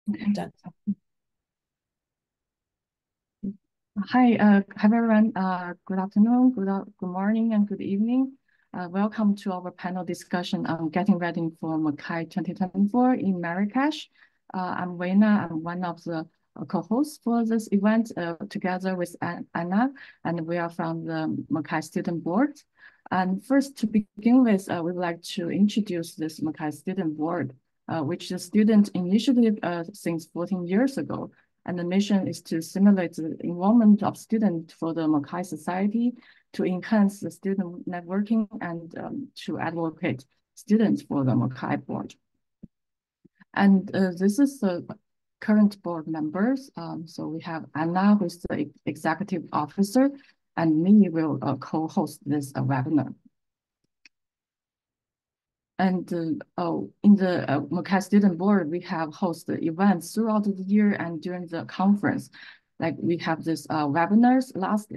Okay, done. Hi, everyone. Good afternoon, good morning, and good evening. Welcome to our panel discussion on getting ready for MICCAI 2024 in Marrakesh. I'm Wena. I'm one of the co-hosts for this event together with Anna, and we are from the MICCAI Student Board. And first, to begin with, we would like to introduce this MICCAI Student Board, which is a student initiative since 14 years ago. And the mission is to stimulate the involvement of students for the MICCAI society, to enhance the student networking, and to advocate students for the MICCAI board. And this is the current board members. So we have Anna, who's the executive officer, and me will co-host this webinar. And in the MICCAI Student Board, we have hosted events throughout the year and during the conference. Like we have this webinars last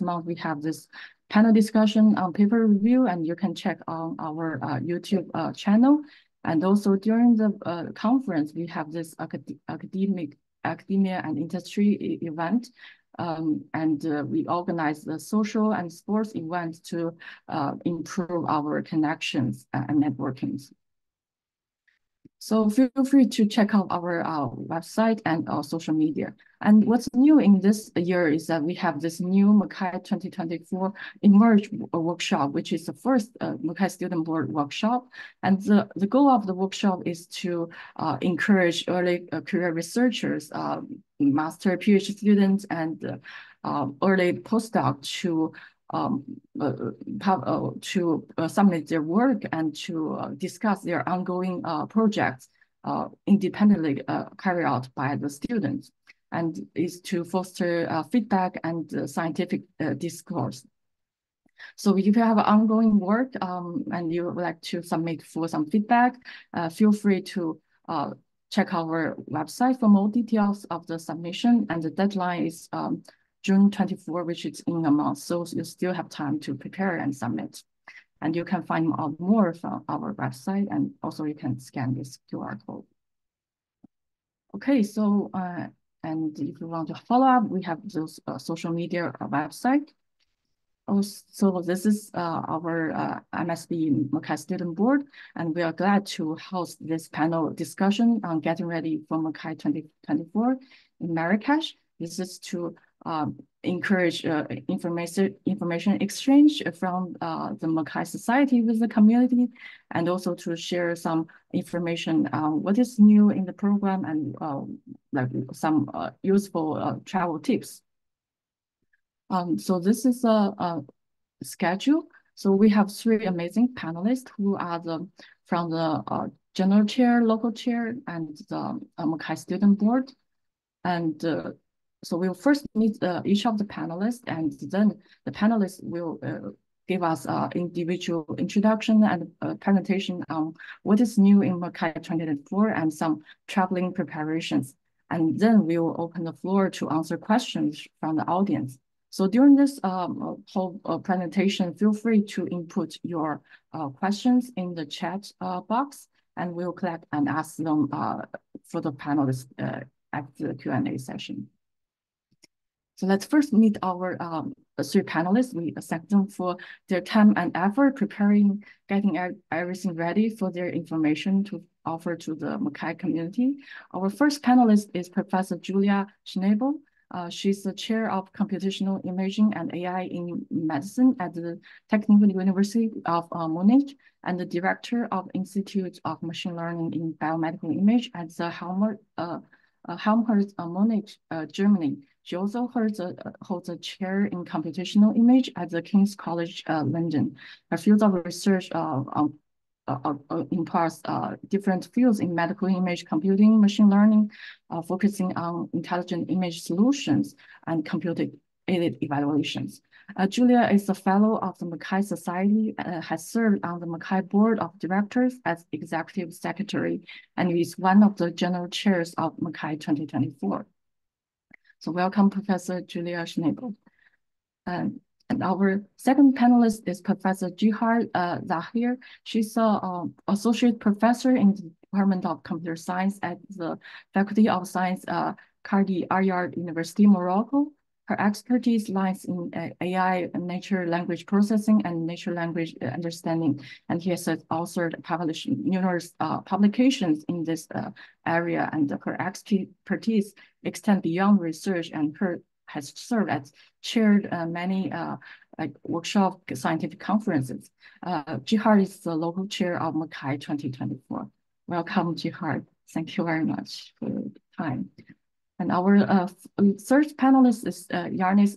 month. We have this panel discussion on paper review, and you can check on our YouTube channel. And also during the conference, we have this academia and industry event. And we organize the social and sports events to improve our connections and networking. So feel free to check out our website and our social media. And what's new in this year is that we have this new MICCAI 2024 Emerge workshop, which is the first MICCAI Student Board workshop. And the goal of the workshop is to encourage early career researchers, master PhD students, and early postdoc to submit their work and to discuss their ongoing projects independently carried out by the students, and is to foster feedback and scientific discourse. So if you have ongoing work and you would like to submit for some feedback, feel free to check our website for more details of the submission, and the deadline is June 24, which is in a month. So you still have time to prepare and submit. And you can find out more from our website, and also you can scan this QR code. Okay, so, and if you want to follow up, we have those social media website. So this is our MSB MICCAI Student Board, and we are glad to host this panel discussion on getting ready for MICCAI 2024 in Marrakesh. This is to encourage information exchange from the MICCAI society with the community, and also to share some information on what is new in the program and like some useful travel tips. So this is a schedule. So we have three amazing panelists who are from the general chair, local chair, and the MICCAI Student Board. And so we'll first meet each of the panelists, and then the panelists will give us individual introduction and presentation on what is new in MICCAI 2024 and some traveling preparations. And then we will open the floor to answer questions from the audience. So during this whole presentation, feel free to input your questions in the chat box, and we'll collect and ask them for the panelists at the Q&A session. So let's first meet our three panelists. We thank them for their time and effort preparing, getting everything ready for their information to offer to the MICCAI community. Our first panelist is Professor Julia Schnabel. She's the chair of computational imaging and AI in medicine at the Technical University of Munich, and the director of Institute of Machine Learning in Biomedical Image at the Helmholtz Munich, Germany. She also holds a chair in computational image at the King's College London. Her field of research imparts different fields in medical image computing, machine learning, focusing on intelligent image solutions and computer-aided evaluations. Julia is a fellow of the MICCAI Society, has served on the MICCAI Board of Directors as Executive Secretary, and is one of the general chairs of MICCAI 2024. So welcome, Professor Julia Schnabel. And our second panelist is Professor Jihad Zahir. She's an associate professor in the Department of Computer Science at the Faculty of Science, Cardi Aryard University, Morocco. Her expertise lies in AI, natural language processing, and natural language understanding. And he has also published numerous publications in this area, and her expertise extends beyond research, and her has served as chaired many like workshop scientific conferences. Jihad is the local chair of MICCAI 2024. Welcome, Jihad. Thank you very much for your time. And our third panelist is Yanis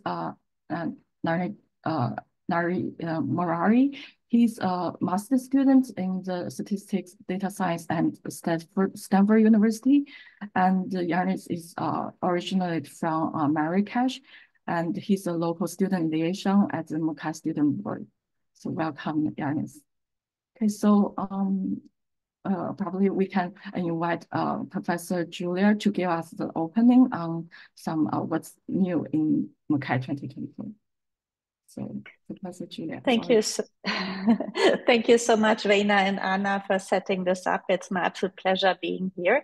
Miraoui. He's a master's student in the statistics, data science, and Stanford University. And Yanis is originated from Marrakesh, and he's a local student liaison at the MICCAI Student Board. So welcome, Yanis. Okay, so probably we can invite Professor Julia to give us the opening on some what's new in MICCAI 2024. So, Professor Julia. Thank you. Thank you so much, Reina and Anna, for setting this up. It's my absolute pleasure being here.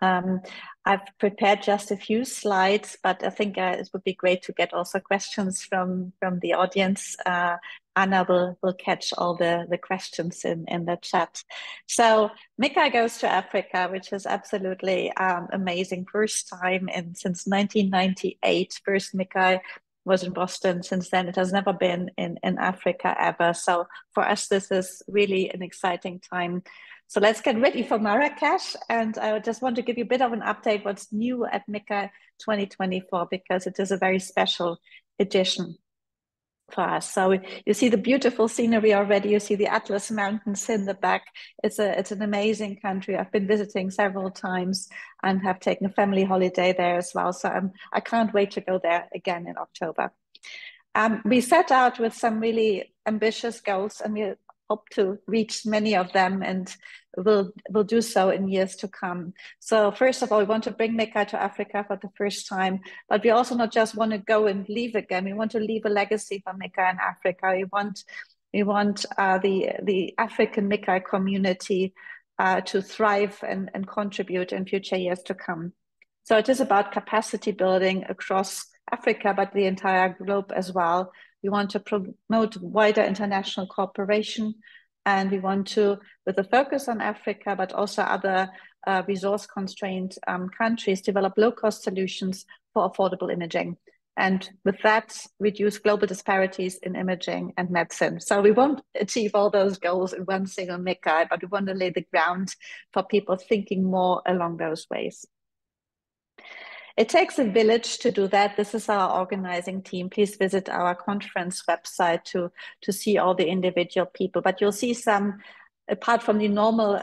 I've prepared just a few slides, but I think it would be great to get also questions from the audience. Anna will catch all the questions in the chat. So MICCAI goes to Africa, which is absolutely amazing. First time since 1998, first MICCAI was in Boston. Since then, it has never been in Africa ever. So for us, this is really an exciting time. So let's get ready for Marrakesh. And I just want to give you a bit of an update what's new at MICCAI 2024, because it is a very special edition for us. So you see the beautiful scenery already. You see the Atlas Mountains in the back. It's an amazing country. I've been visiting several times and have taken a family holiday there as well. So I can't wait to go there again in October. We set out with some really ambitious goals, and we hope to reach many of them, and we'll do so in years to come. So first of all, we want to bring MICCAI to Africa for the first time, but we also not just want to go and leave again. We want to leave a legacy for MICCAI in Africa. We want the African MICCAI community to thrive and contribute in future years to come. So it is about capacity building across Africa, but the entire globe as well. We want to promote wider international cooperation, and we want to, with a focus on Africa, but also other resource-constrained countries, develop low-cost solutions for affordable imaging. And with that, reduce global disparities in imaging and medicine. So we won't achieve all those goals in one single MICCAI, but we want to lay the ground for people thinking more along those ways. It takes a village to do that. This is our organizing team. Please visit our conference website to see all the individual people. But you'll see some, apart from the normal,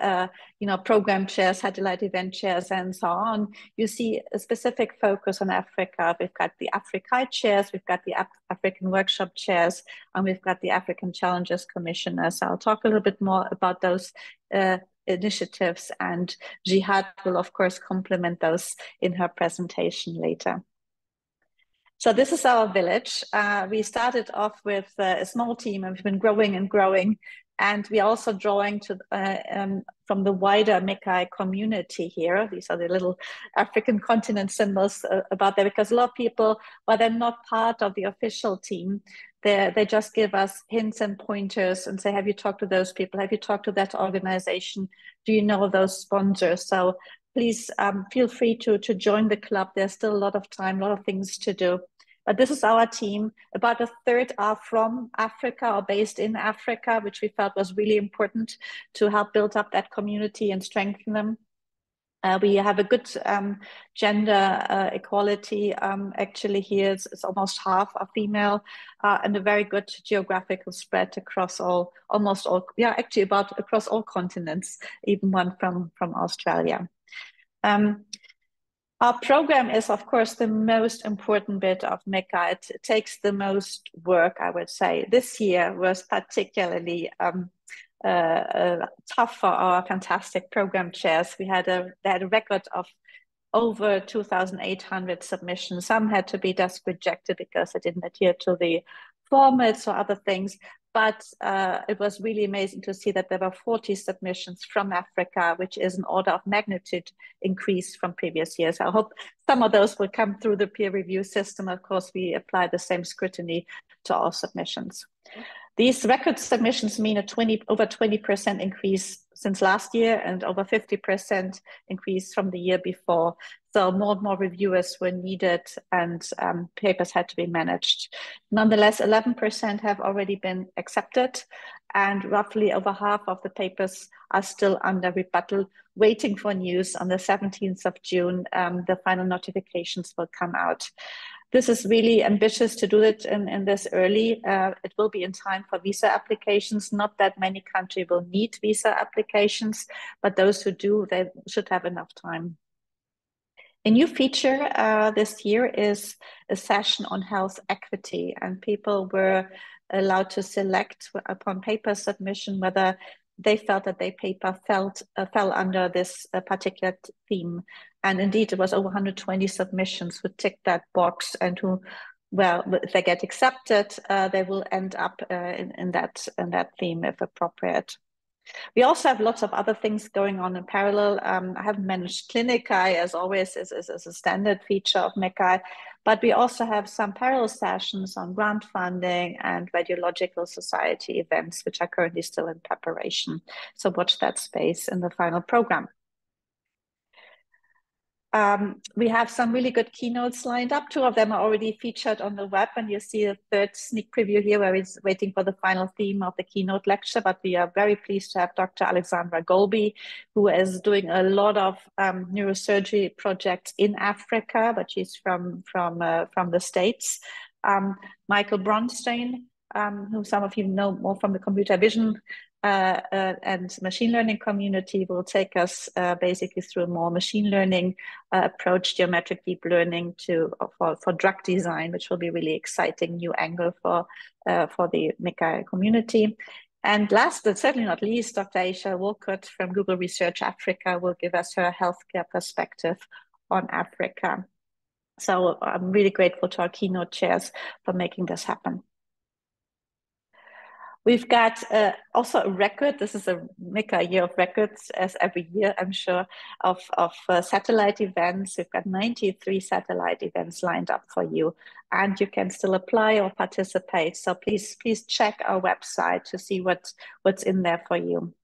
program chairs, satellite event chairs, and so on, you see a specific focus on Africa. We've got the MICCAI chairs, we've got the African workshop chairs, and we've got the African Challenges Commissioners. So I'll talk a little bit more about those initiatives, and Jihad will of course complement those in her presentation later. So this is our village. We started off with a small team, and we've been growing and growing, and we're also drawing to from the wider MICCAI community here. These are the little African continent symbols about there, because a lot of people, while they're not part of the official team, they just give us hints and pointers and say, have you talked to those people? Have you talked to that organization? Do you know those sponsors? So please feel free to join the club. There's still a lot of time, a lot of things to do. But this is our team. About a third are from Africa or based in Africa, which we felt was really important to help build up that community and strengthen them. We have a good gender equality. Actually here it's almost half are female, and a very good geographical spread across almost all, actually about across all continents, even one from Australia. Our program is, of course, the most important bit of MICCAI. It takes the most work, I would say. This year was particularly tough for our fantastic program chairs. They had a record of over 2,800 submissions. Some had to be just rejected because they didn't adhere to the formats or other things. but it was really amazing to see that there were 40 submissions from Africa, which is an order of magnitude increase from previous years. I hope some of those will come through the peer review system. Of course, we apply the same scrutiny to all submissions. These record submissions mean over 20% increase since last year and over 50% increase from the year before. So more and more reviewers were needed and papers had to be managed. Nonetheless, 11% have already been accepted and roughly over half of the papers are still under rebuttal, waiting for news. On the 17th of June, the final notifications will come out. This is really ambitious to do it in this early. It will be in time for visa applications. Not that many countries will need visa applications, but those who do, they should have enough time. A new feature this year is a session on health equity, and people were allowed to select upon paper submission whether they felt that their paper fell under this particular theme. And indeed, it was over 120 submissions who ticked that box and who, well, if they get accepted, they will end up in that theme if appropriate. We also have lots of other things going on in parallel. I haven't managed MICCAI, as always, is a standard feature of MICCAI, but we also have some parallel sessions on grant funding and Radiological Society events, which are currently still in preparation. So watch that space in the final program. We have some really good keynotes lined up. 2 of them are already featured on the web, and you see a third sneak preview here where it's waiting for the final theme of the keynote lecture. But we are very pleased to have Dr. Alexandra Golby, who is doing a lot of neurosurgery projects in Africa, but she's from the States. Michael Bronstein, who some of you know more from the computer vision and machine learning community, will take us basically through a more machine learning approach, geometric deep learning for drug design, which will be really exciting new angle for the MICCAI community. And last but certainly not least, Dr. Aisha Wolcott from Google Research Africa will give us her healthcare perspective on Africa. So I'm really grateful to our keynote chairs for making this happen. We've got also a record. This is a MICCAI year of records, as every year, I'm sure, of satellite events. We've got 93 satellite events lined up for you, and you can still apply or participate. So please check our website to see what's in there for you.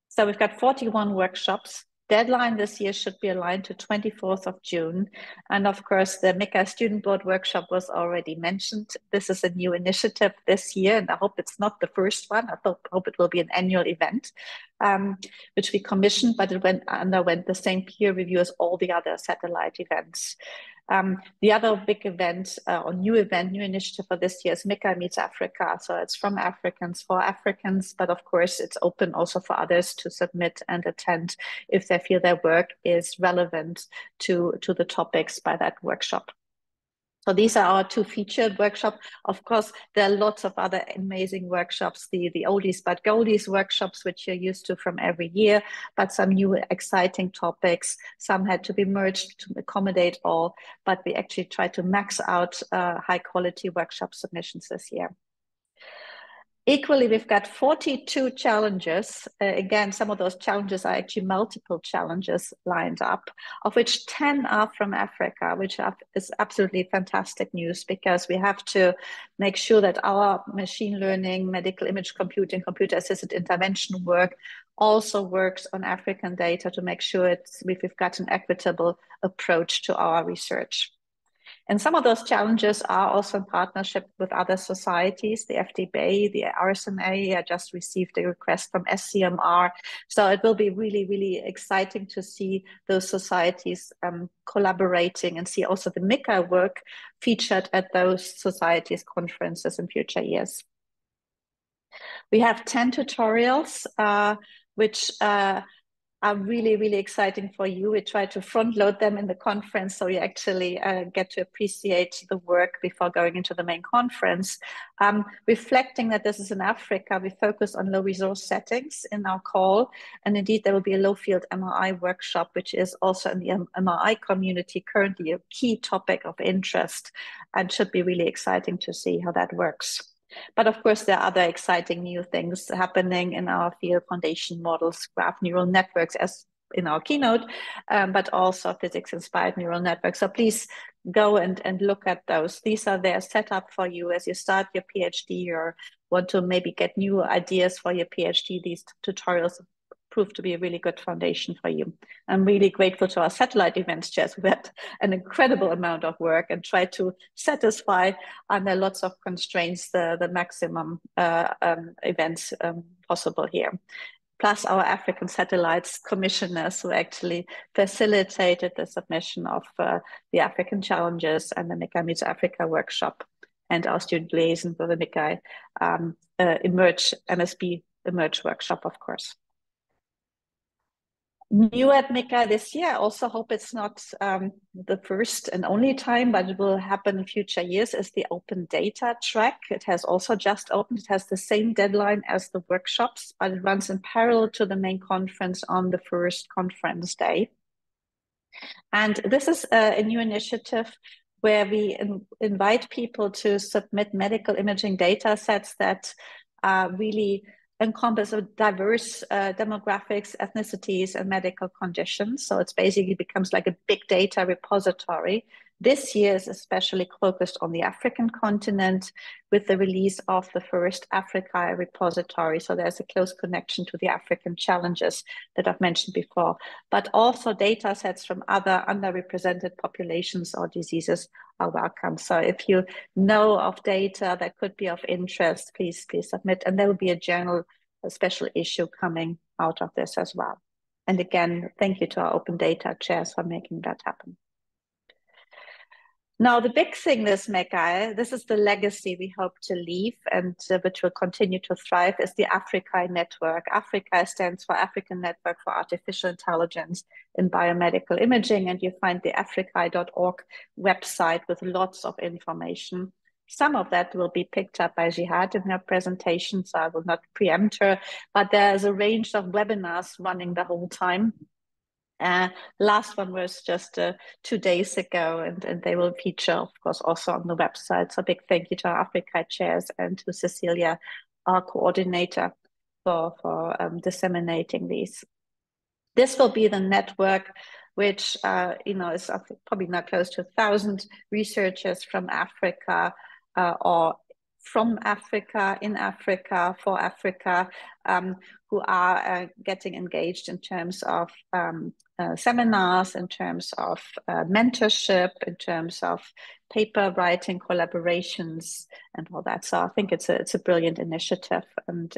So we've got 41 workshops. Deadline this year should be aligned to 24th of June. And of course, the MICCAI Student Board workshop was already mentioned. This is a new initiative this year, and I hope it's not the first one. I hope it will be an annual event, which we commissioned, but it underwent the same peer review as all the other satellite events. The other big event or new initiative for this year is MICCAI Meets Africa. So it's from Africans for Africans, but of course it's open also for others to submit and attend if they feel their work is relevant to the topics by that workshop. So these are our 2 featured workshops. Of course, there are lots of other amazing workshops, the oldies but goldies workshops, which you're used to from every year, but some new exciting topics. Some had to be merged to accommodate all, but we actually tried to max out high quality workshop submissions this year. Equally, we've got 42 challenges. Again, some of those challenges are actually multiple challenges lined up, of which 10 are from Africa, which is absolutely fantastic news, because we have to make sure that our machine learning, medical image computing, computer-assisted intervention work also works on African data to make sure we've got an equitable approach to our research. And some of those challenges are also in partnership with other societies, the FDB, the RSNA. I just received a request from SCMR. So it will be really, really exciting to see those societies collaborating and see also the MICCAI work featured at those societies' conferences in future years. We have 10 tutorials, which are really, really exciting for you. We try to front load them in the conference so you actually get to appreciate the work before going into the main conference. Reflecting that this is in Africa, we focus on low resource settings in our call. And indeed, there will be a low field MRI workshop, which is also in the MRI community currently a key topic of interest and should be really exciting to see how that works. But of course, there are other exciting new things happening in our field: foundation models, graph neural networks, as in our keynote, but also physics-inspired neural networks. So please go and look at those. These are there set up for you as you start your PhD or want to maybe get new ideas for your PhD. These tutorials prove to be a really good foundation for you. I'm really grateful to our satellite events chairs who had an incredible amount of work and tried to satisfy under lots of constraints the maximum events possible here. Plus our African satellites commissioners who actually facilitated the submission of the African challenges and the MICCAI Meets Africa workshop, and our student liaison for the MICCAI MSB Emerge workshop, of course. New at MICCAI this year, I also hope it's not the first and only time, but it will happen in future years, is the open data track. It has also just opened. It has the same deadline as the workshops, but it runs in parallel to the main conference on the first conference day. And this is a new initiative where we invite people to submit medical imaging data sets that really encompass diverse demographics, ethnicities, and medical conditions. So it's basically becomes like a big data repository. This year is especially focused on the African continent with the release of the first MICCAI repository. So there's a close connection to the African challenges that I've mentioned before, but also data sets from other underrepresented populations or diseases are welcome. So if you know of data that could be of interest, please submit. And there will be a special issue coming out of this as well. And again, thank you to our open data chairs for making that happen. Now, the big thing this MICCAI, this is the legacy we hope to leave and which will continue to thrive, is the MICCAI network. MICCAI stands for African Network for Artificial Intelligence in Biomedical Imaging, and you find the africai.org website with lots of information. Some of that will be picked up by Jihad in her presentation, so I will not preempt her, but there's a range of webinars running the whole time. Last one was just 2 days ago, and they will feature, of course, also on the website. So big thank you to our MICCAI chairs and to Cecilia, our coordinator, for disseminating these. This will be the network which is probably not close to 1,000 researchers from Africa or from Africa, in Africa, for Africa, who are getting engaged in terms of seminars, in terms of mentorship, in terms of paper writing, collaborations, and all that. So I think it's a brilliant initiative, and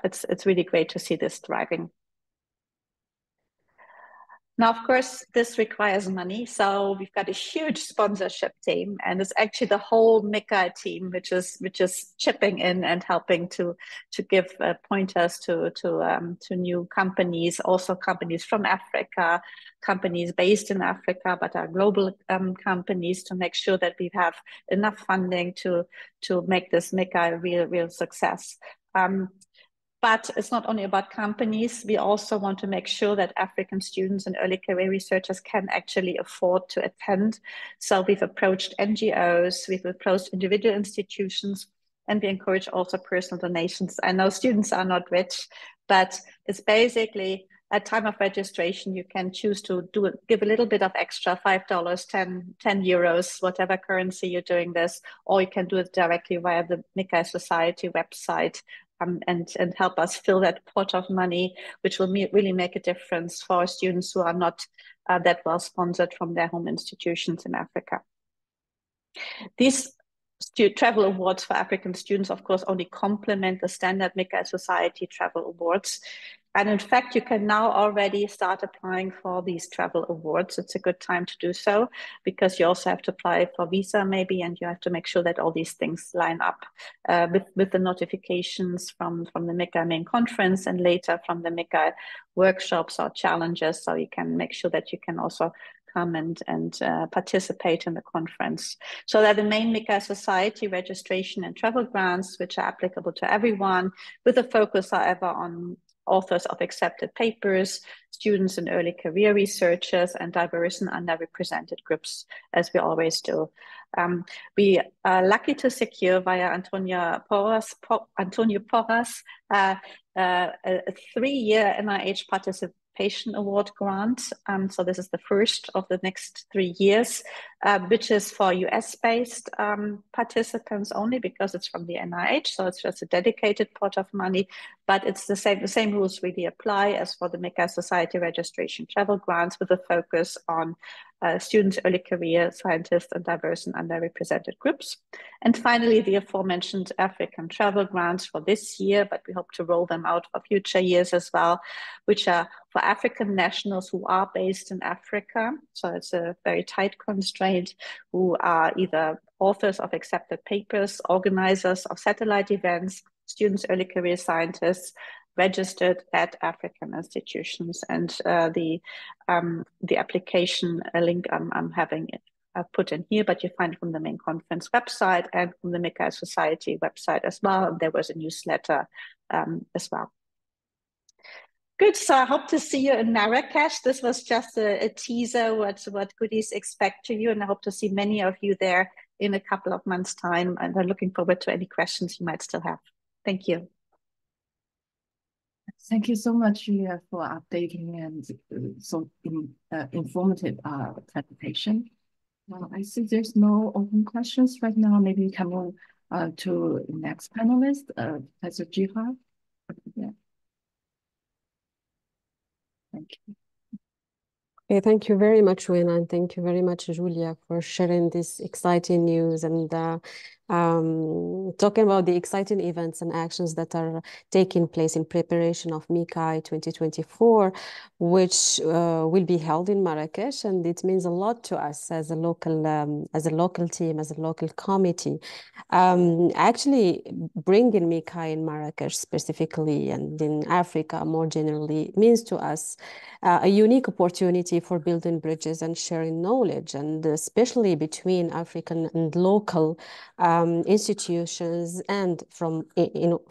it's really great to see this thriving. Now, of course, this requires money. So we've got a huge sponsorship team, and it's actually the whole MICCAI team, which is chipping in and helping to give pointers to new companies, also companies from Africa, companies based in Africa, but are global companies, to make sure that we have enough funding to make this MICCAI a real success. But it's not only about companies. We also want to make sure that African students and early career researchers can actually afford to attend. So we've approached NGOs, we've approached individual institutions, and we encourage also personal donations. I know students are not rich, but it's basically at time of registration, you can choose to give a little bit of extra, $5, 10 euros, whatever currency you're doing this, or you can do it directly via the MICCAI Society website. And help us fill that pot of money, which will really make a difference for students who are not that well sponsored from their home institutions in Africa. These travel awards for African students, of course, only complement the standard MICCAI Society travel awards. And in fact, you can now already start applying for these travel awards. It's a good time to do so, because you also have to apply for visa maybe, and you have to make sure that all these things line up with the notifications from the MICCAI main conference and later from the MICCAI workshops or challenges. So you can make sure that you can also come and participate in the conference. So that the main MICCAI Society registration and travel grants, which are applicable to everyone, with a focus, however, on authors of accepted papers, students and early career researchers, and diverse and underrepresented groups, as we always do. We are lucky to secure via Antonio Porras, a 3-year NIH Participation Award grant. So this is the first of the next 3 years, which is for US-based participants only because it's from the NIH. So it's just a dedicated pot of money, but it's the same rules really apply as for the MICCAI Society registration travel grants, with a focus on students, early career scientists, and diverse and underrepresented groups. And finally, the aforementioned African travel grants for this year, but we hope to roll them out for future years as well, which are for African nationals who are based in Africa. So it's a very tight constraint, who are either authors of accepted papers, organizers of satellite events, students, early career scientists, registered at African institutions. And the application link I'm having put in here, but you find it from the main conference website and from the MICCAI Society website as well. And there was a newsletter as well. Good, so I hope to see you in Marrakesh. This was just a teaser what goodies expect to you, and I hope to see many of you there in a couple of months' time, and I'm looking forward to any questions you might still have. Thank you. Thank you so much, Julia, for updating and so informative presentation. I see there's no open questions right now. Maybe we can move to the next panelist, Professor Jihad. Yeah. Thank you. Okay, thank you very much, Wayne, and thank you very much, Julia, for sharing this exciting news and talking about the exciting events and actions that are taking place in preparation of MICCAI 2024, which will be held in Marrakesh, and it means a lot to us as a local team, as a local committee. Actually, bringing MICCAI in Marrakesh specifically and in Africa more generally means to us a unique opportunity for building bridges and sharing knowledge, and especially between African and local institutions, and from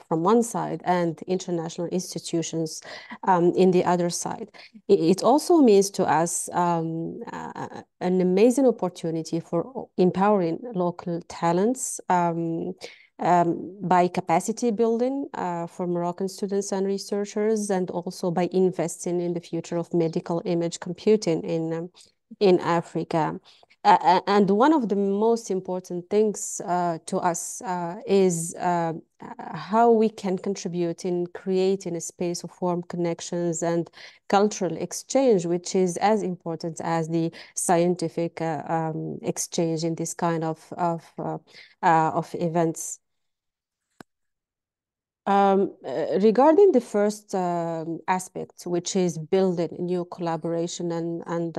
one side, and international institutions in the other side. It also means to us an amazing opportunity for empowering local talents by capacity building for Moroccan students and researchers, and also by investing in the future of medical image computing in Africa. And one of the most important things to us is how we can contribute in creating a space of warm connections and cultural exchange, which is as important as the scientific exchange in this kind of events. Regarding the first aspect, which is building new collaboration and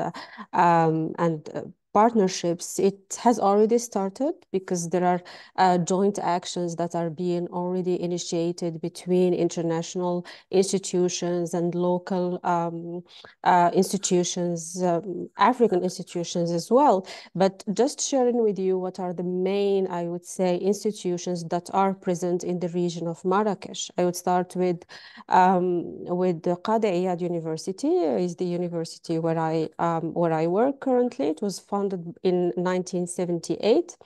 partnerships, it has already started, because there are joint actions that are being already initiated between international institutions and local institutions, African institutions as well. But just sharing with you what are the main, I would say, institutions that are present in the region of Marrakesh. I would start with the Qadi Iyad University. Is the university where I work currently. It was founded in 1978.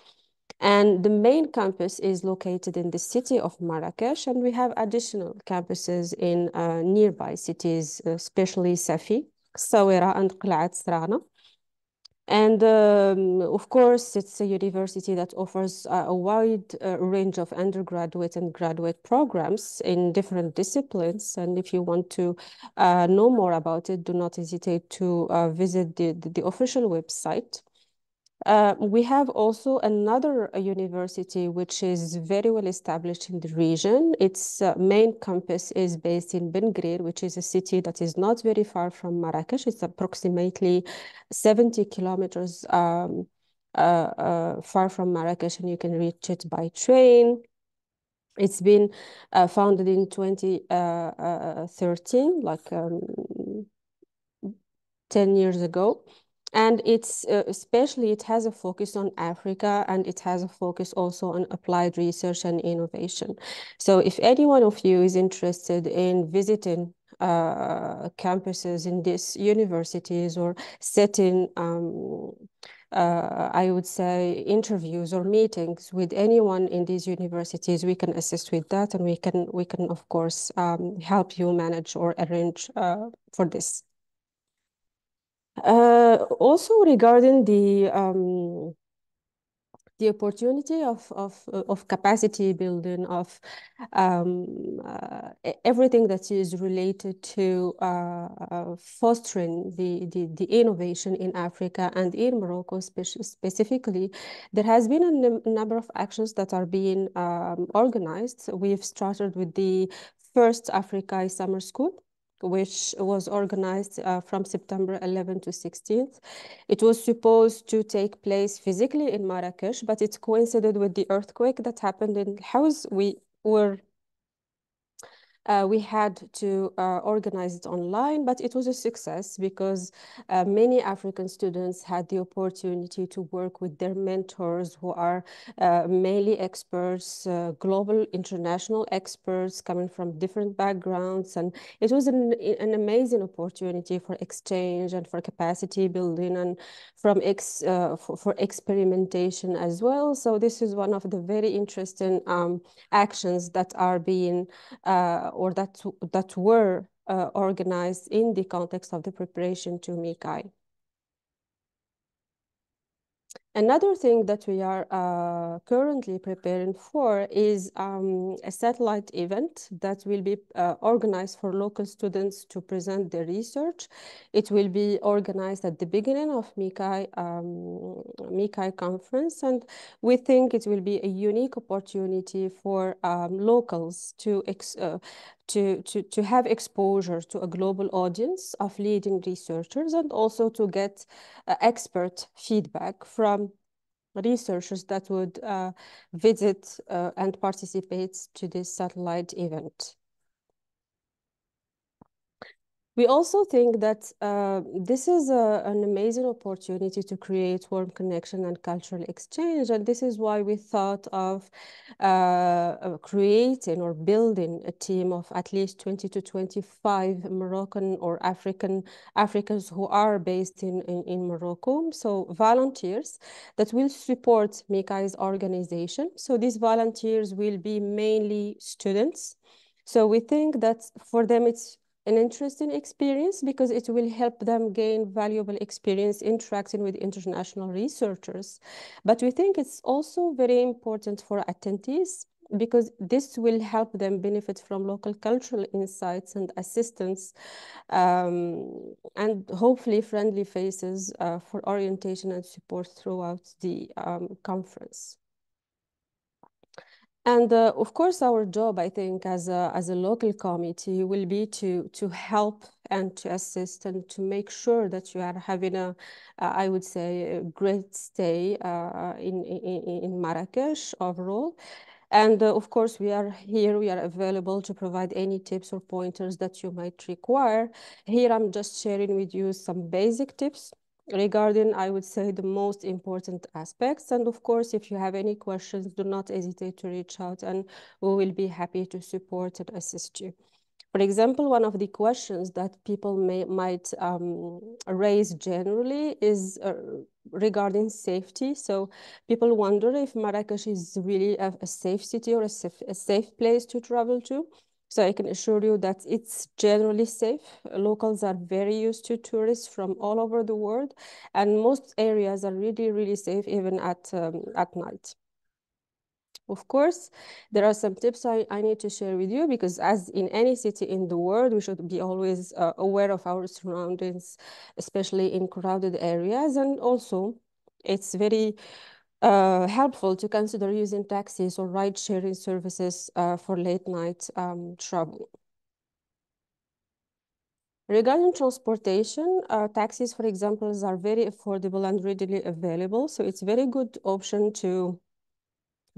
And the main campus is located in the city of Marrakesh, and we have additional campuses in nearby cities, especially Safi, Sawira, and Qla'at Srana. And of course, it's a university that offers a wide range of undergraduate and graduate programs in different disciplines. And if you want to know more about it, do not hesitate to visit the official website. We have also another university which is very well established in the region. Its main campus is based in Ben Guerir, which is a city that is not very far from Marrakesh. It's approximately 70 kilometers far from Marrakesh, and you can reach it by train. It's been founded in 2013, like 10 years ago. And it's especially, it has a focus on Africa, and it has a focus also on applied research and innovation. So if any one of you is interested in visiting campuses in these universities, or setting I would say interviews or meetings with anyone in these universities, we can assist with that, and we can of course help you manage or arrange for this. Also regarding the opportunity of capacity building, of everything that is related to fostering the innovation in Africa and in Morocco specifically, there has been a number of actions that are being organized. We've started with the first MICCAI Summer School, which was organized from September 11th to 16th. It was supposed to take place physically in Marrakesh, but it coincided with the earthquake that happened in House. We had to organize it online, but it was a success because many African students had the opportunity to work with their mentors, who are mainly experts, global international experts coming from different backgrounds. And it was an amazing opportunity for exchange and for capacity building, and for experimentation as well. So this is one of the very interesting actions that are being or that were organized in the context of the preparation to MICCAI. Another thing that we are currently preparing for is a satellite event that will be organized for local students to present their research. It will be organized at the beginning of MICCAI conference, and we think it will be a unique opportunity for locals to have exposure to a global audience of leading researchers, and also to get expert feedback from researchers that would visit and participate to this satellite event. We also think that this is an amazing opportunity to create warm connection and cultural exchange, and this is why we thought of creating or building a team of at least 20 to 25 Moroccan or Africans who are based in Morocco, so volunteers that will support MICCAI's organization. So these volunteers will be mainly students. So we think that for them it's an interesting experience because it will help them gain valuable experience interacting with international researchers. But we think it's also very important for attendees because this will help them benefit from local cultural insights and assistance, and hopefully friendly faces for orientation and support throughout the conference. And of course, our job, I think, as a local committee will be to help and to assist and to make sure that you are having I would say, a great stay in Marrakesh overall. And of course, we are available to provide any tips or pointers that you might require. Here, I'm just sharing with you some basic tips regarding, I would say, the most important aspects. And of course, if you have any questions, do not hesitate to reach out and we will be happy to support and assist you. For example, one of the questions that people might raise generally is regarding safety. So people wonder if Marrakesh is really a safe city or a safe place to travel to. So I can assure you that it's generally safe. Locals are very used to tourists from all over the world, and most areas are really, really safe, even at night. Of course, there are some tips I need to share with you because as in any city in the world, we should be always aware of our surroundings, especially in crowded areas. And also, it's very helpful to consider using taxis or ride-sharing services for late night travel. Regarding transportation, taxis, for example, are very affordable and readily available. So it's a very good option to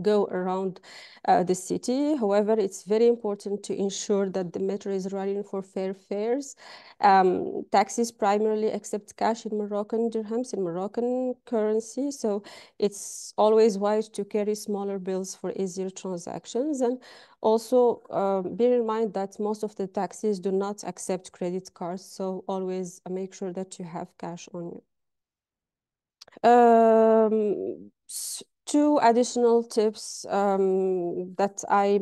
go around the city. However, it's very important to ensure that the metro is running for fair fares. Taxis primarily accept cash in Moroccan dirhams, in Moroccan currency. So it's always wise to carry smaller bills for easier transactions. And also bear in mind that most of the taxis do not accept credit cards. So always make sure that you have cash on you. Two additional tips that I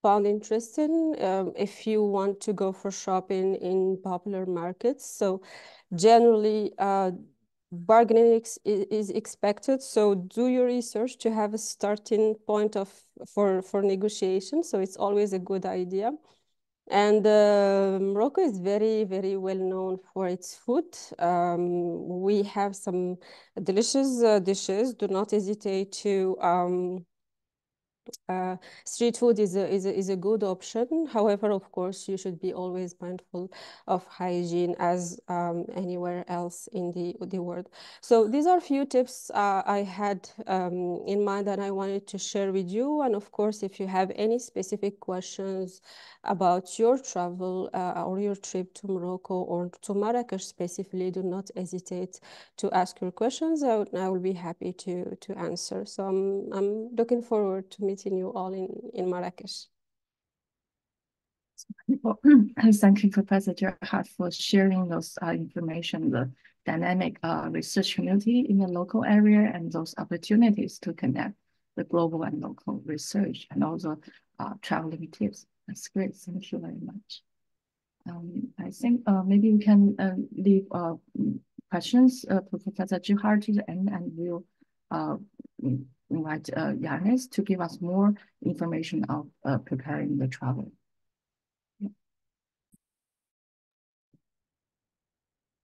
found interesting if you want to go for shopping in popular markets. So generally, bargaining is expected. So do your research to have a starting point for negotiation. So it's always a good idea. And Morocco is very, very well known for its food. We have some delicious dishes. Do not hesitate to street food is a good option. However, of course, you should be always mindful of hygiene as anywhere else in the world. So these are a few tips I had in mind that I wanted to share with you. And of course, if you have any specific questions about your travel or your trip to Morocco or to Marrakesh specifically, do not hesitate to ask your questions. I will be happy to answer. So I'm looking forward to meeting you all in Marrakesh. Thank you, Professor Jihad, for sharing those information, the dynamic research community in the local area and those opportunities to connect the global and local research and also traveling tips. That's great. Thank you very much. I think maybe we can leave questions for Professor Jihad to the end, and we'll invite Yanis to give us more information of preparing the travel.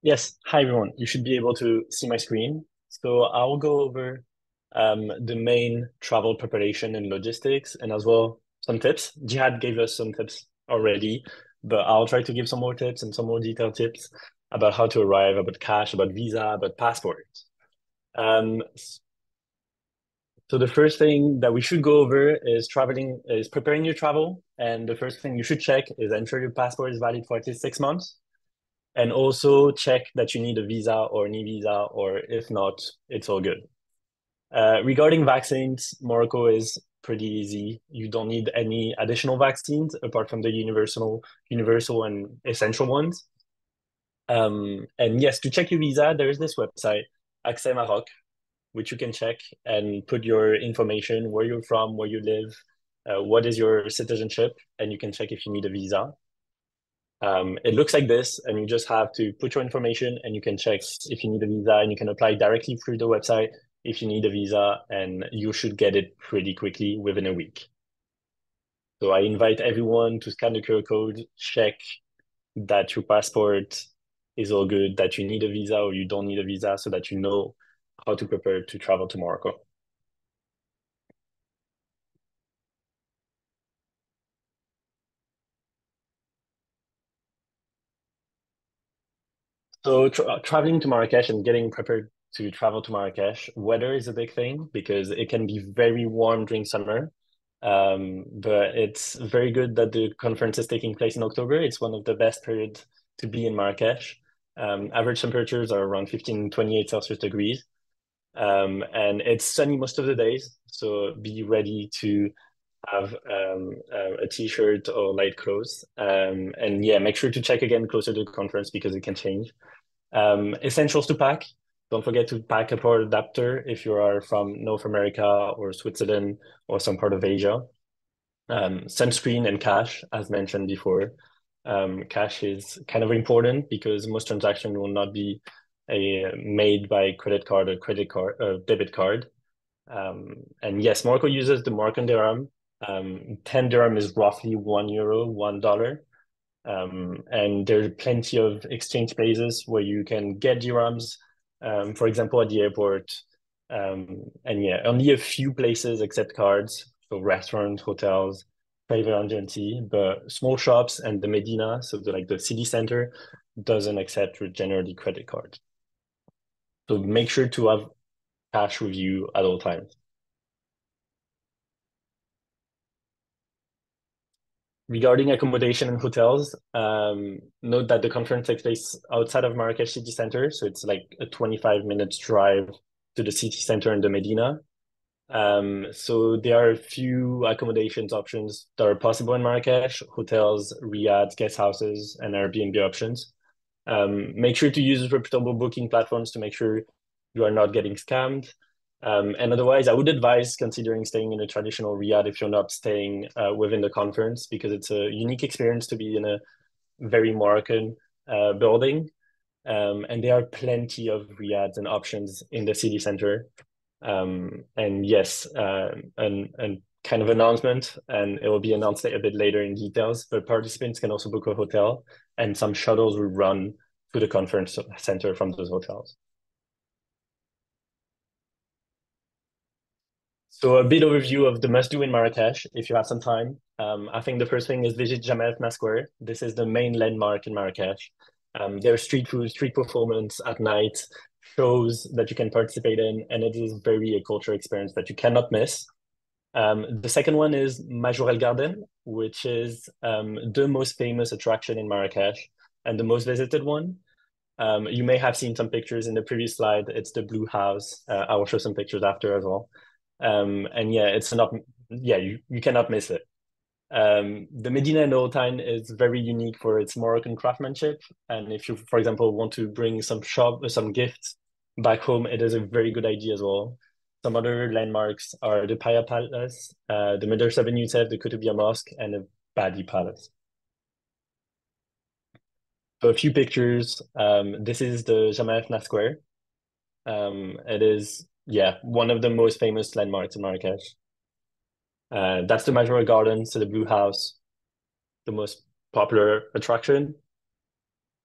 Yes, hi everyone. You should be able to see my screen. So I'll go over the main travel preparation and logistics, and as well some tips. Jihad gave us some tips already, but I'll try to give some more tips and some more detailed tips about how to arrive, about cash, about visa, about passport. So the first thing that we should go over is preparing your travel. And the first thing you should check is ensure your passport is valid for at least 6 months. And also check that you need a visa or an e-visa, or if not, it's all good. Regarding vaccines, Morocco is pretty easy. You don't need any additional vaccines apart from the universal and essential ones. And yes, to check your visa, there is this website, MICCAI Maroc, which you can check and put your information, where you're from, where you live, what is your citizenship, and you can check if you need a visa. It looks like this, and you just have to put your information and you can check if you need a visa, and you can apply directly through the website if you need a visa, and you should get it pretty quickly within a week. So I invite everyone to scan the QR code, check that your passport is all good, that you need a visa or you don't need a visa, so that you know how to prepare to travel to Morocco. So traveling to Marrakesh and getting prepared to travel to Marrakesh, weather is a big thing because it can be very warm during summer. But it's very good that the conference is taking place in October. It's one of the best periods to be in Marrakesh. Average temperatures are around 15, 28 Celsius degrees. And it's sunny most of the days. So be ready to have a t-shirt or light clothes. And yeah, make sure to check again closer to the conference because it can change. Essentials to pack. Don't forget to pack a power adapter if you are from North America or Switzerland or some part of Asia. Sunscreen and cash, as mentioned before. Cash is kind of important because most transactions will not be made by credit card or debit card. And yes, Morocco uses the Moroccan dirham. 10 dirham is roughly €1, $1. And there are plenty of exchange places where you can get dirhams, for example, at the airport. And yeah, only a few places accept cards, so restaurants, hotels, private agency, but small shops and the Medina, so the city center, doesn't accept generally credit cards. So make sure to have cash with you at all times. Regarding accommodation and hotels, note that the conference takes place outside of Marrakesh city center. So it's like a 25 minutes drive to the city center in the Medina. So there are a few accommodations options that are possible in Marrakesh: hotels, riads, guest houses, and Airbnb options. Make sure to use reputable booking platforms to make sure you are not getting scammed. And otherwise, I would advise considering staying in a traditional riad if you're not staying within the conference, because it's a unique experience to be in a very Moroccan building. And there are plenty of riads and options in the city center. And yes, and kind of announcement, and it will be announced a bit later in details, but participants can also book a hotel, and some shuttles will run to the conference center from those hotels. So a bit overview of the must-do in Marrakesh, if you have some time. I think the first thing is visit Jemaa Square. This is the main landmark in Marrakesh. There's street food, street performance at night, shows that you can participate in, and it is very a cultural experience that you cannot miss. The second one is Majorel Garden, which is the most famous attraction in Marrakesh and the most visited one. You may have seen some pictures in the previous slide. It's the Blue House. I will show some pictures after as well. And yeah, you cannot miss it. The Medina in the Old Town is very unique for its Moroccan craftsmanship. And if you, for example, want to bring some gifts back home, it is a very good idea as well. Some other landmarks are the Paya Palace, the Madrasa Ben Youssef, the Kutubia Mosque, and the Badi Palace. So a few pictures. This is the Jemaa Square. It is, one of the most famous landmarks in Marrakesh. That's the Majorel Garden, so the Blue House, the most popular attraction.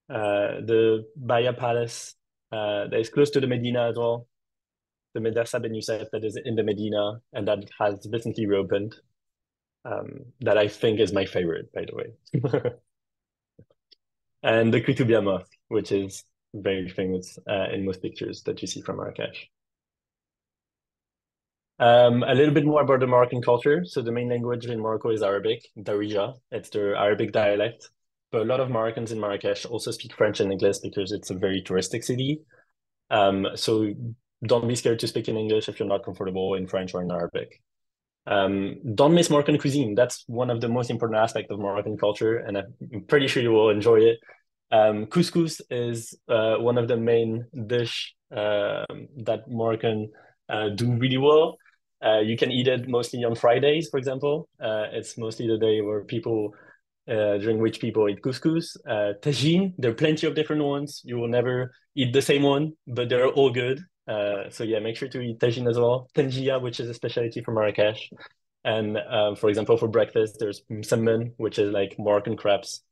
The Baya Palace, that is close to the Medina as well. The Madrasa Ben Youssef that is in the Medina and that has recently reopened. That I think is my favorite, by the way. And the Kutubia Mosque, which is very famous in most pictures that you see from Marrakesh. A little bit more about the Moroccan culture. So the main language in Morocco is Arabic, Darija. It's the Arabic dialect. But a lot of Moroccans in Marrakesh also speak French and English because it's a very touristic city. So don't be scared to speak in English if you're not comfortable in French or in Arabic. Don't miss Moroccan cuisine. That's one of the most important aspects of Moroccan culture, and I'm pretty sure you will enjoy it. Couscous is one of the main dish that Moroccan do really well. You can eat it mostly on Fridays, for example. It's mostly the day where during which people eat couscous. Tagine, there are plenty of different ones. You will never eat the same one, but they're all good. So yeah, make sure to eat tagine as well. Tangia, which is a specialty from Marrakesh. And for example, for breakfast, there's msemen, which is like Moroccan crepes,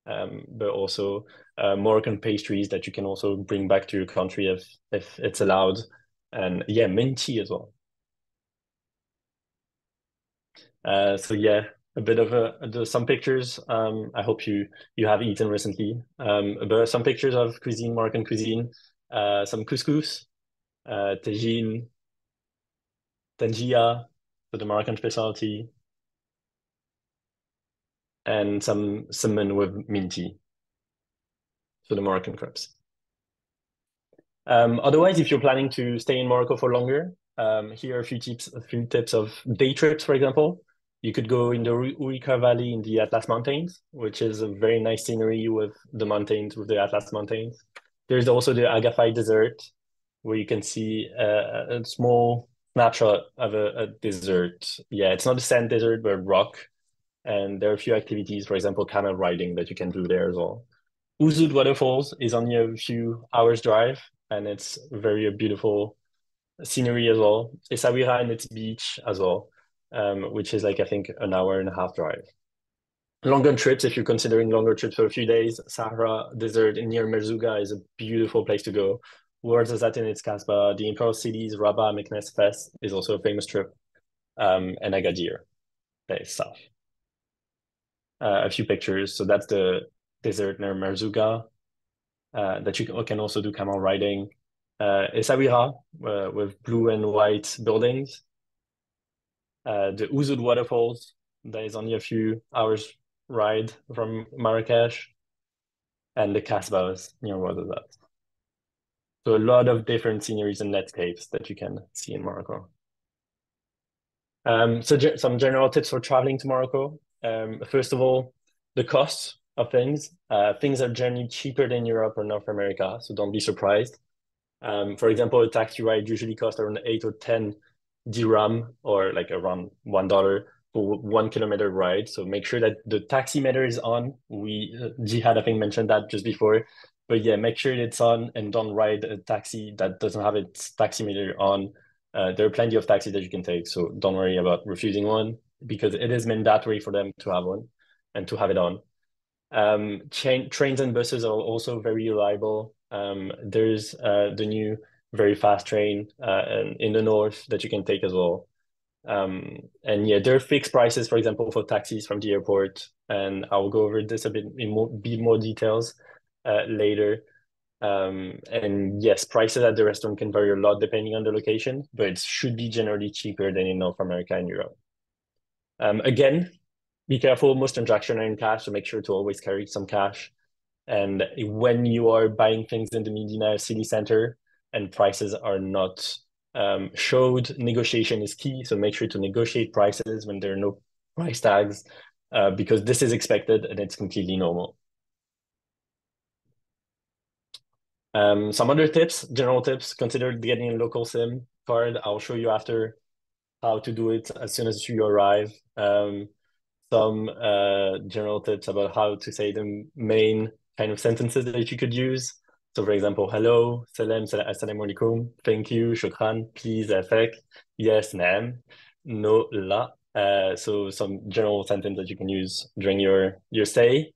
but also Moroccan pastries that you can also bring back to your country if it's allowed. And yeah, minty as well. So yeah, a bit of some pictures. I hope you have eaten recently. But some pictures of cuisine, Moroccan cuisine, some couscous, tagine, tangia, so the Moroccan specialty, and some msemen with minty, so the Moroccan crepes. Otherwise, if you're planning to stay in Morocco for longer, here are a few tips of day trips, for example. You could go in the Ourika Valley in the Atlas Mountains, which is a very nice scenery with the mountains, with the Atlas Mountains. There's also the Agafay Desert, where you can see a small snapshot of a desert. Yeah, it's not a sand desert, but rock. And there are a few activities, for example, camel riding that you can do there as well. Ouzoud Waterfalls is only a few hours drive, and it's very beautiful scenery as well. Essaouira and its beach as well, which is like, I think, an hour and a half drive. Longer trips, if you're considering longer trips for a few days, Sahara Desert near Merzouga is a beautiful place to go. Ouarzazate in its Kasbah, the Imperial Cities, Rabat, Meknes, Fes is also a famous trip, and Agadir, that is south. A few pictures. So that's the desert near Merzouga that you can also do camel riding. Essaouira with blue and white buildings. The Ouzoud Waterfalls, that is only a few hours ride from Marrakesh, and the Casbahs near Ouarzazate. So a lot of different sceneries and landscapes that you can see in Morocco. So some general tips for traveling to Morocco. First of all, the costs of things. Things are generally cheaper than Europe or North America, so don't be surprised. For example, a taxi ride usually costs around 8 or 10 dirham, or like around $1 for 1 kilometer ride. So make sure that the taximeter is on. Jihad, I think, mentioned that just before. But yeah, make sure it's on and don't ride a taxi that doesn't have its taximeter on. There are plenty of taxis that you can take, so don't worry about refusing one, because it is mandatory for them to have one and to have it on. Trains and buses are also very reliable. There's the new very fast train in the north that you can take as well. And yeah, there are fixed prices, for example, for taxis from the airport, and I'll go over this a bit in more details later. And yes, prices at the restaurant can vary a lot depending on the location, but it should be generally cheaper than in North America and Europe. Again, be careful, most transactions are in cash, so make sure to always carry some cash. And when you are buying things in the Medina city center and prices are not showed, negotiation is key. So make sure to negotiate prices when there are no price tags, because this is expected and it's completely normal. Some other tips, general tips, consider getting a local SIM card. I'll show you after how to do it as soon as you arrive. Some general tips about how to say the main kind of sentences that you could use. So for example, hello, assalamu alaikum, thank you, shukran, please, afek, yes, naam, no, la. So some general sentence that you can use during your stay.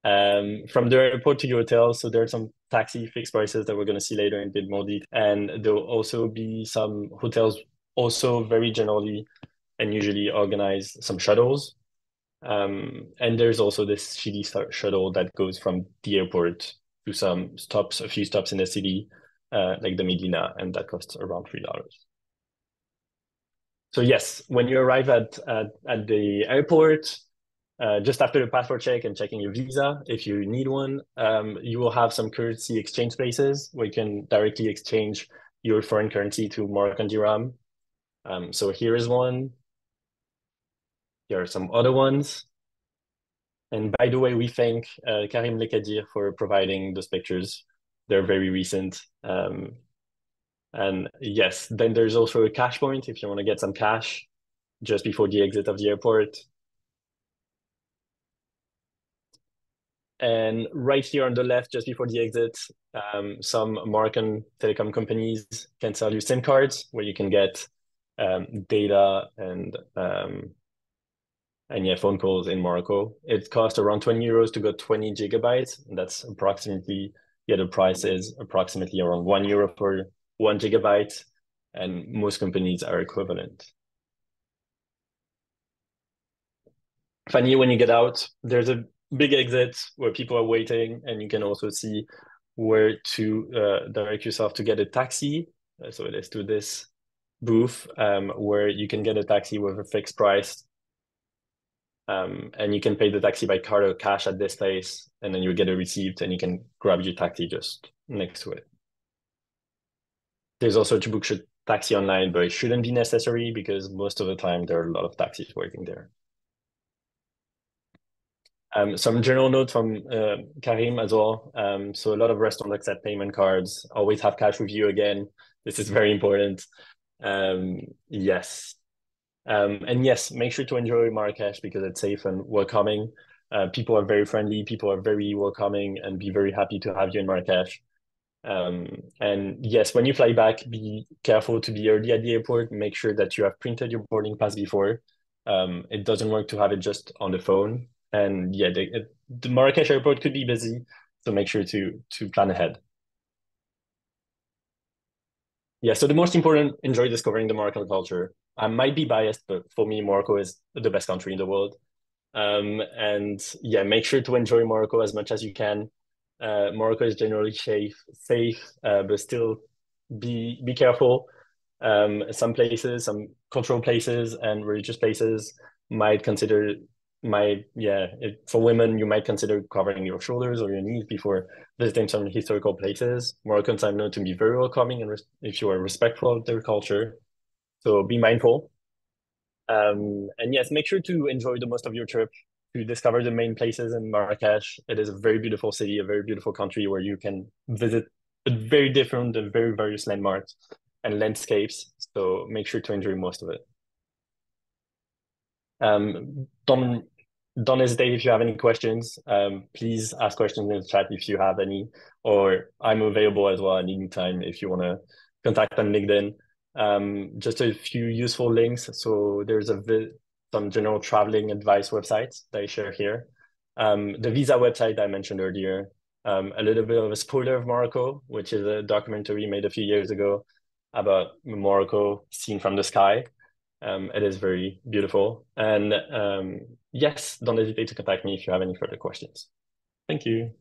From the airport to your hotel, so there are some taxi fixed prices that we're going to see later in a bit more detail. And there'll also be some hotels also very generally and usually organize some shuttles. And there's also this city shuttle that goes from the airport to some stops, a few stops in the city, like the Medina, and that costs around $3. So yes, when you arrive at the airport, just after the passport check and checking your visa, if you need one, you will have some currency exchange places where you can directly exchange your foreign currency to Moroccan dirham. So here is one. There are some other ones. And by the way, we thank Karim Lekadir for providing those pictures. They're very recent. And yes, then there's also a cash point if you want to get some cash just before the exit of the airport. And right here on the left, just before the exit, some Moroccan telecom companies can sell you SIM cards where you can get data and yeah, phone calls in Morocco. It costs around 20 euros to go 20 gigabytes. And that's approximately, yeah, the price is approximately around €1 per 1 gigabyte. And most companies are equivalent. Finally, when you get out, there's a big exit where people are waiting, and you can also see where to direct yourself to get a taxi. So let's do this booth where you can get a taxi with a fixed price. And you can pay the taxi by card or cash at this place, and then you get a receipt and you can grab your taxi just next to it. There's also to book your taxi online, but it shouldn't be necessary because most of the time there are a lot of taxis working there. Some general notes from Karim as well. So a lot of restaurants accept payment cards. Always have cash with you again. This is very important. Yes. And yes, make sure to enjoy Marrakesh because it's safe and welcoming. People are very friendly. People are very welcoming and be very happy to have you in Marrakesh. And yes, when you fly back, be careful to be early at the airport. Make sure that you have printed your boarding pass before. It doesn't work to have it just on the phone. And yeah, the Marrakesh airport could be busy, so make sure to plan ahead. Yeah, so the most important, enjoy discovering the Moroccan culture. I might be biased, but for me, Morocco is the best country in the world. And yeah, make sure to enjoy Morocco as much as you can. Morocco is generally safe, but still be careful. Some places, some cultural places and religious places might consider for women, you might consider covering your shoulders or your knees before visiting some historical places. Moroccans are known to be very welcoming and if you are respectful of their culture. So be mindful. And yes, make sure to enjoy the most of your trip, to discover the main places in Marrakesh. It is a very beautiful city, a very beautiful country where you can visit very different and very various landmarks and landscapes. So make sure to enjoy most of it. Don't hesitate if you have any questions. Please ask questions in the chat if you have any, or I'm available as well at any time if you want to contact on LinkedIn. Just a few useful links. So there's some general traveling advice websites that I share here. The visa website I mentioned earlier. A little bit of a spoiler of Morocco, which is a documentary made a few years ago about Morocco seen from the sky. It is very beautiful. And yes, don't hesitate to contact me if you have any further questions. Thank you.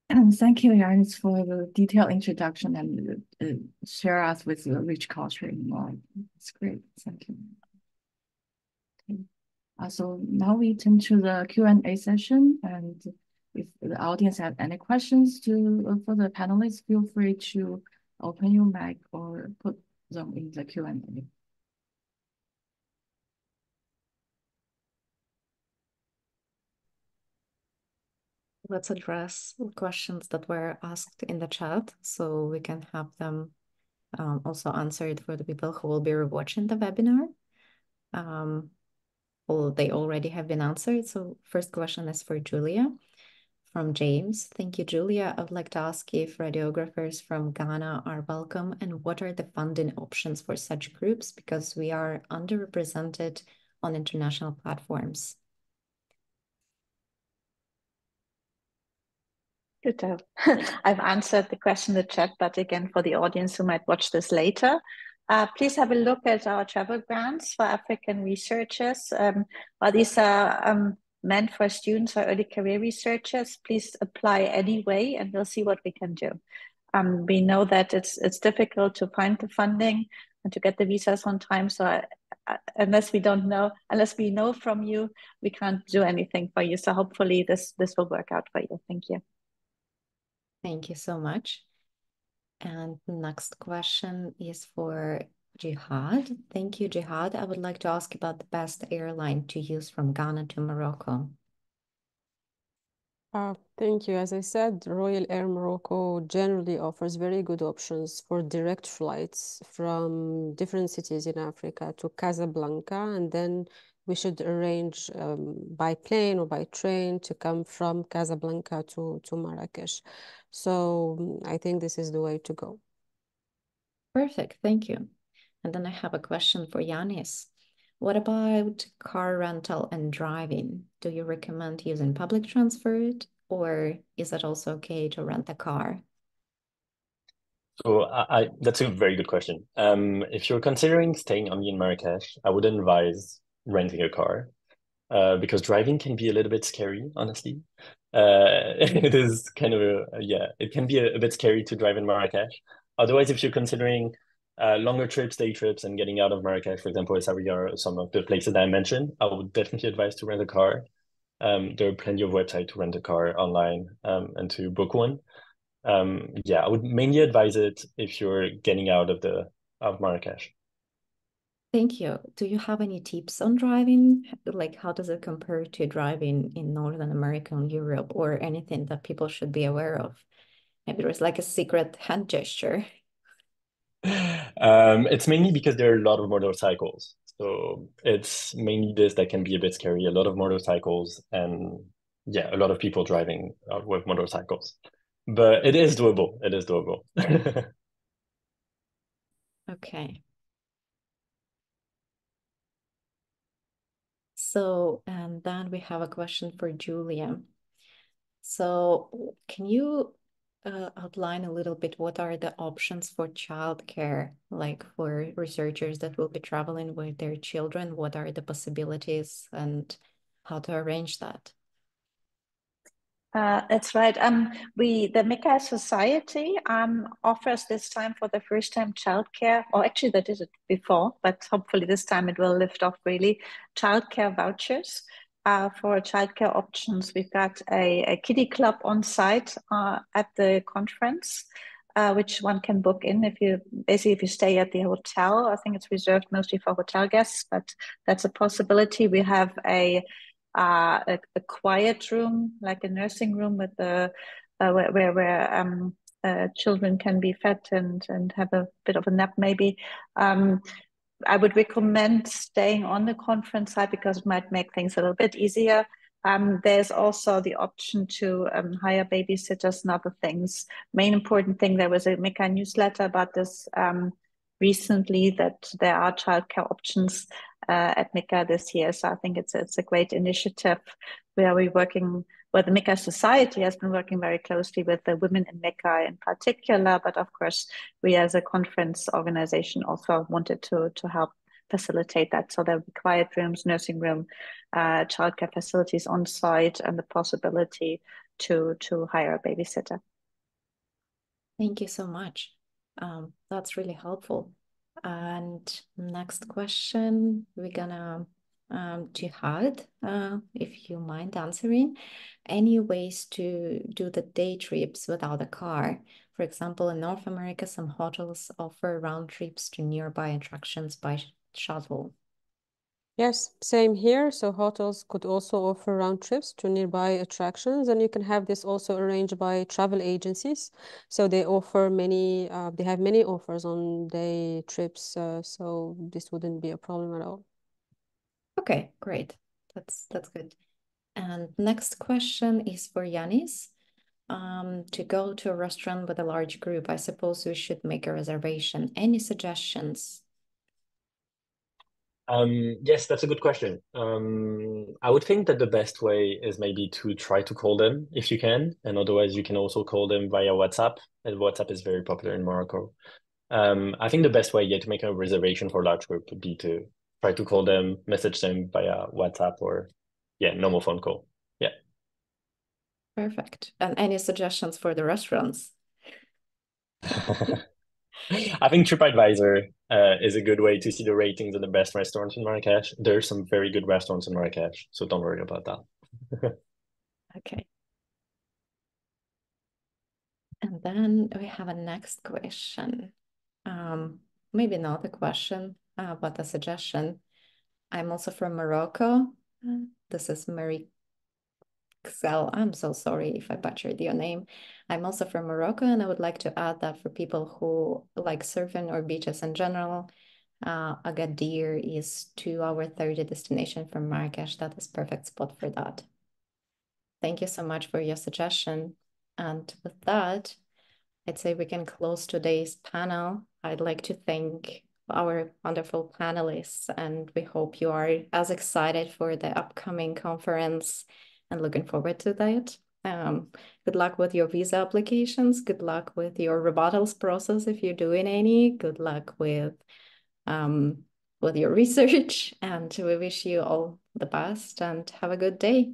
And thank you, Yanis, for the detailed introduction and share us with the rich culture in Morocco. It's great. Thank you. Okay. So now we turn to the Q&A session. And if the audience have any questions for the panelists, feel free to open your mic or put them in the Q&A. Let's address questions that were asked in the chat so we can have them also answered for the people who will be rewatching the webinar. Well, they already have been answered. So first question is for Julia from James. Thank you, Julia. I would like to ask if radiographers from Ghana are welcome and what are the funding options for such groups because we are underrepresented on international platforms. Good. I've answered the question in the chat, but again, for the audience who might watch this later, please have a look at our travel grants for African researchers. While these are meant for students or early career researchers, please apply anyway, and we'll see what we can do. We know that it's difficult to find the funding and to get the visas on time. So unless we know from you, we can't do anything for you. So hopefully this will work out for you. Thank you. Thank you so much. And the next question is for Jihad. Thank you, Jihad. I would like to ask about the best airline to use from Ghana to Morocco. Thank you. As I said, Royal Air Morocco generally offers very good options for direct flights from different cities in Africa to Casablanca, and then we should arrange by plane or by train to come from Casablanca to Marrakesh. So I think this is the way to go. Perfect, thank you. And then I have a question for Yanis. What about car rental and driving? Do you recommend using public transport or is it also okay to rent a car? So that's a very good question. If you're considering staying only in Marrakesh, I wouldn't advise renting a car because driving can be a little bit scary, honestly. It is kind of it can be a bit scary to drive in Marrakesh. Otherwise, if you're considering longer trips, day trips, and getting out of Marrakesh, for example, Essaouira or some of the places that I mentioned, I would definitely advise to rent a car. There are plenty of websites to rent a car online and to book one. I would mainly advise it if you're getting out of Marrakesh. Thank you. Do you have any tips on driving? Like, how does it compare to driving in Northern America and Europe, or anything that people should be aware of? Maybe there's like a secret hand gesture. It's mainly because there are a lot of motorcycles. So it's mainly this that can be a bit scary. A lot of motorcycles and a lot of people driving with motorcycles. But it is doable. It is doable. Okay. So, and then we have a question for Julia. So can you outline a little bit what are the options for childcare, like for researchers that will be traveling with their children? What are the possibilities and how to arrange that? That's right. The MICCAI Society offers this time for the first time childcare, or actually they did it before, but hopefully this time it will lift off really, childcare vouchers for childcare options. We've got a kiddie club on site at the conference, which one can book in if you stay at the hotel. I think it's reserved mostly for hotel guests, but that's a possibility. We have a quiet room, like a nursing room with where children can be fed and have a bit of a nap maybe. I would recommend staying on the conference site because it might make things a little bit easier. There's also the option to hire babysitters and other things. Main important thing, there was a MICCAI newsletter about this recently, that there are childcare options at MICCAI this year. So I think it's a great initiative where the MICCAI Society has been working very closely with the women in MICCAI in particular, but of course we as a conference organization also wanted to help facilitate that. So there will be quiet rooms, nursing room, childcare facilities on site, and the possibility to hire a babysitter. Thank you so much. That's really helpful. And next question, we're gonna Jihad, if you mind answering. Any ways to do the day trips without a car? For example, in North America, some hotels offer round trips to nearby attractions by shuttle. Yes, same here. So hotels could also offer round trips to nearby attractions, and you can have this also arranged by travel agencies. So they offer many, they have many offers on day trips. So this wouldn't be a problem at all. Okay, great. That's good. And next question is for Yanis. To go to a restaurant with a large group, I suppose we should make a reservation. Any suggestions? Yes, that's a good question. I would think that the best way is maybe to try to call them if you can, and otherwise you can also call them via WhatsApp, and WhatsApp is very popular in Morocco. I think the best way, to make a reservation for a large group would be to try to call them, message them via WhatsApp or, normal phone call. Yeah. Perfect. And any suggestions for the restaurants? I think TripAdvisor is a good way to see the ratings of the best restaurants in Marrakesh. There's some very good restaurants in Marrakesh, so don't worry about that. Okay. And then we have a next question. Maybe not a question, but a suggestion. I'm also from Morocco. This is Mary Excel. I'm so sorry if I butchered your name. I'm also from Morocco, and I would like to add that for people who like surfing or beaches in general, Agadir is 2-hour-30 destination from Marrakesh. That is perfect spot for that. Thank you so much for your suggestion. And with that, I'd say we can close today's panel. I'd like to thank our wonderful panelists, and we hope you are as excited for the upcoming conference and looking forward to that. Good luck with your visa applications. Good luck with your rebuttals process if you're doing any. Good luck with your research, and we wish you all the best and have a good day.